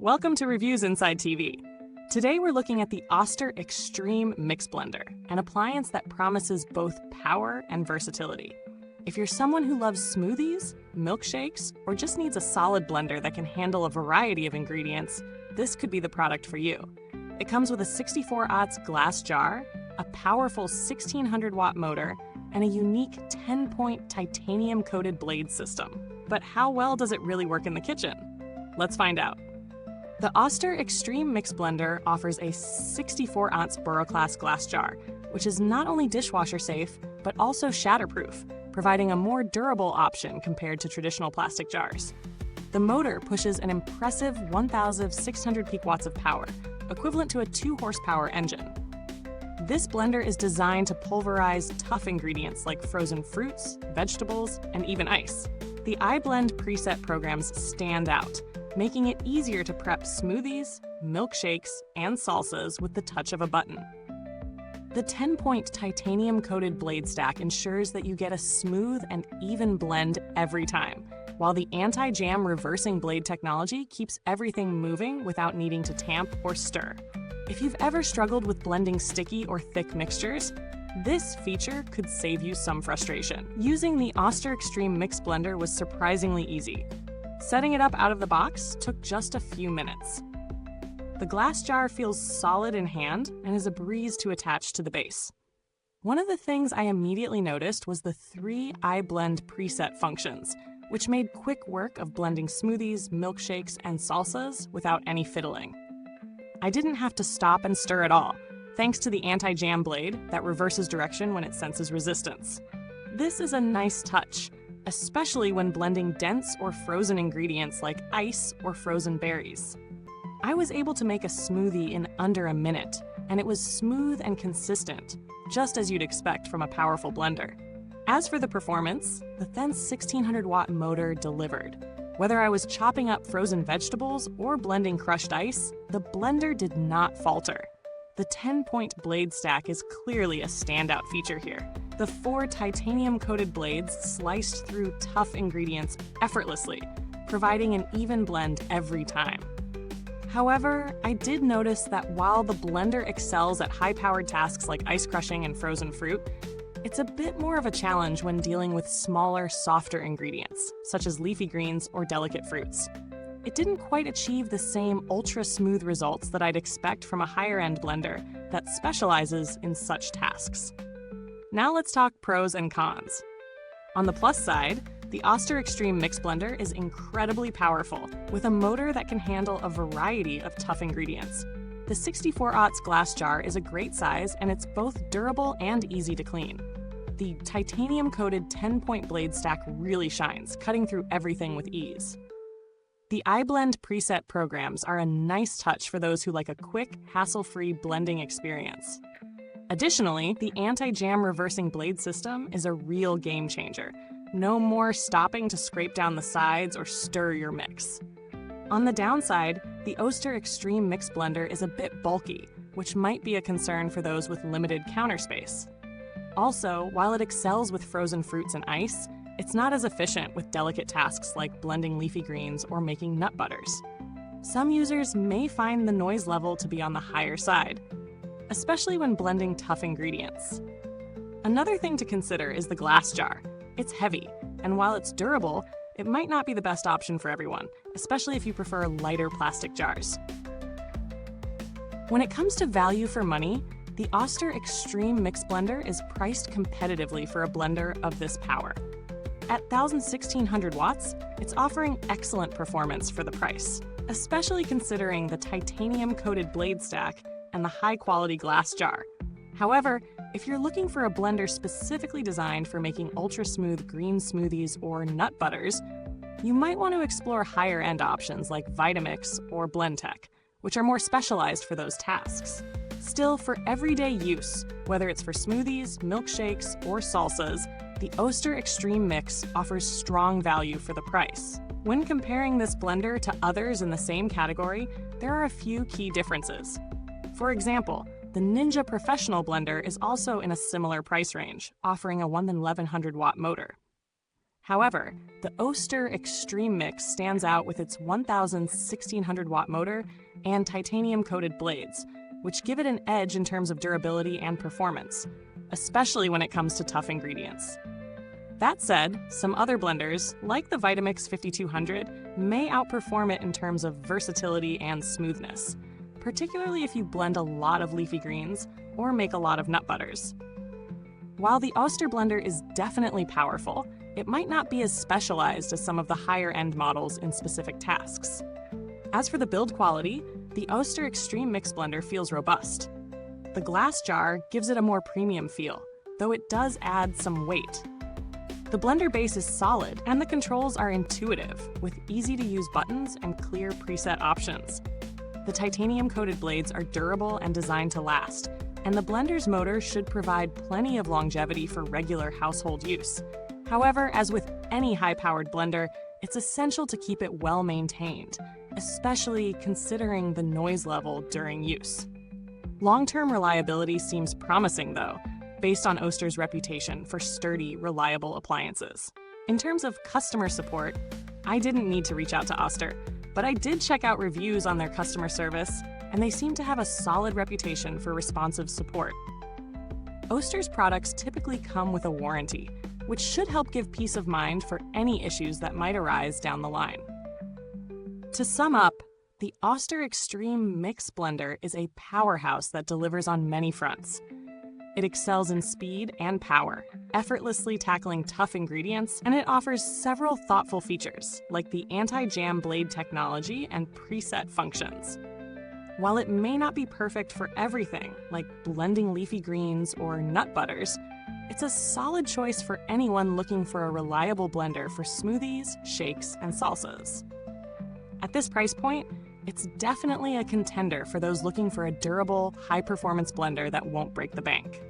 Welcome to Reviewsinsidetv. Today we're looking at the Oster Extreme Mix Blender, an appliance that promises both power and versatility. If you're someone who loves smoothies, milkshakes, or just needs a solid blender that can handle a variety of ingredients, this could be the product for you. It comes with a 64-aughts glass jar, a powerful 1600-watt motor, and a unique 10-point titanium-coated blade system. But how well does it really work in the kitchen? Let's find out. The Oster Extreme Mix Blender offers a 64-ounce Boroclass glass jar, which is not only dishwasher safe, but also shatterproof, providing a more durable option compared to traditional plastic jars. The motor pushes an impressive 1,600 peak watts of power, equivalent to a 2-horsepower engine. This blender is designed to pulverize tough ingredients like frozen fruits, vegetables, and even ice. The iBlend preset programs stand out, making it easier to prep smoothies, milkshakes, and salsas with the touch of a button. The 10-point titanium-coated blade stack ensures that you get a smooth and even blend every time, while the anti-jam reversing blade technology keeps everything moving without needing to tamp or stir. If you've ever struggled with blending sticky or thick mixtures, this feature could save you some frustration. Using the Oster Extreme Mix Blender was surprisingly easy. Setting it up out of the box took just a few minutes. The glass jar feels solid in hand and is a breeze to attach to the base. One of the things I immediately noticed was the 3 iBlend preset functions, which made quick work of blending smoothies, milkshakes, and salsas without any fiddling. I didn't have to stop and stir at all, thanks to the anti-jam blade that reverses direction when it senses resistance. This is a nice touch, especially when blending dense or frozen ingredients like ice or frozen berries. I was able to make a smoothie in under a minute, and it was smooth and consistent, just as you'd expect from a powerful blender. As for the performance, the then 1600-watt motor delivered. Whether I was chopping up frozen vegetables or blending crushed ice, the blender did not falter. The 10-point blade stack is clearly a standout feature here. The 4 titanium-coated blades sliced through tough ingredients effortlessly, providing an even blend every time. However, I did notice that while the blender excels at high-powered tasks like ice crushing and frozen fruit, it's a bit more of a challenge when dealing with smaller, softer ingredients, such as leafy greens or delicate fruits. It didn't quite achieve the same ultra-smooth results that I'd expect from a higher-end blender that specializes in such tasks. Now let's talk pros and cons. On the plus side, the Oster Extreme Mix Blender is incredibly powerful, with a motor that can handle a variety of tough ingredients. The 64-aughts glass jar is a great size, and it's both durable and easy to clean. The titanium-coated 10-point blade stack really shines, cutting through everything with ease. The iBlend preset programs are a nice touch for those who like a quick, hassle-free blending experience. Additionally, the anti-jam reversing blade system is a real game changer. No more stopping to scrape down the sides or stir your mix. On the downside, the Oster Extreme Mix Blender is a bit bulky, which might be a concern for those with limited counter space. Also, while it excels with frozen fruits and ice, it's not as efficient with delicate tasks like blending leafy greens or making nut butters. Some users may find the noise level to be on the higher side, especially when blending tough ingredients. Another thing to consider is the glass jar. It's heavy, and while it's durable, it might not be the best option for everyone, especially if you prefer lighter plastic jars. When it comes to value for money, the Oster Extreme Mix Blender is priced competitively for a blender of this power. At 1,600 watts, it's offering excellent performance for the price, especially considering the titanium-coated blade stack and the high-quality glass jar. However, if you're looking for a blender specifically designed for making ultra-smooth green smoothies or nut butters, you might want to explore higher-end options like Vitamix or Blendtec, which are more specialized for those tasks. Still, for everyday use, whether it's for smoothies, milkshakes, or salsas, the Oster Extreme Mix offers strong value for the price. When comparing this blender to others in the same category, there are a few key differences. For example, the Ninja Professional Blender is also in a similar price range, offering a 1,100-watt motor. However, the Oster Extreme Mix stands out with its 1,1600 watt motor and titanium-coated blades, which give it an edge in terms of durability and performance, especially when it comes to tough ingredients. That said, some other blenders, like the Vitamix 5200, may outperform it in terms of versatility and smoothness, particularly if you blend a lot of leafy greens or make a lot of nut butters. While the Oster blender is definitely powerful, it might not be as specialized as some of the higher-end models in specific tasks. As for the build quality, the Oster Extreme Mix Blender feels robust. The glass jar gives it a more premium feel, though it does add some weight. The blender base is solid, and the controls are intuitive, with easy-to-use buttons and clear preset options. The titanium-coated blades are durable and designed to last, and the blender's motor should provide plenty of longevity for regular household use. However, as with any high-powered blender, it's essential to keep it well-maintained, especially considering the noise level during use. Long-term reliability seems promising, though, based on Oster's reputation for sturdy, reliable appliances. In terms of customer support, I didn't need to reach out to Oster, but I did check out reviews on their customer service, and they seem to have a solid reputation for responsive support. Oster's products typically come with a warranty, which should help give peace of mind for any issues that might arise down the line. To sum up, the Oster Extreme Mix Blender is a powerhouse that delivers on many fronts. It excels in speed and power, effortlessly tackling tough ingredients, and it offers several thoughtful features, like the anti-jam blade technology and preset functions. While it may not be perfect for everything, like blending leafy greens or nut butters, it's a solid choice for anyone looking for a reliable blender for smoothies, shakes, and salsas. At this price point, it's definitely a contender for those looking for a durable, high-performance blender that won't break the bank.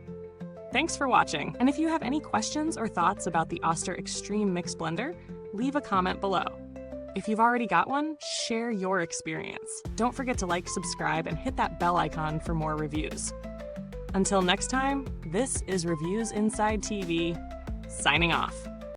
Thanks for watching, and if you have any questions or thoughts about the Oster Extreme Mix Blender, leave a comment below. If you've already got one, share your experience. Don't forget to like, subscribe, and hit that bell icon for more reviews. Until next time, this is Reviewsinside TV, signing off.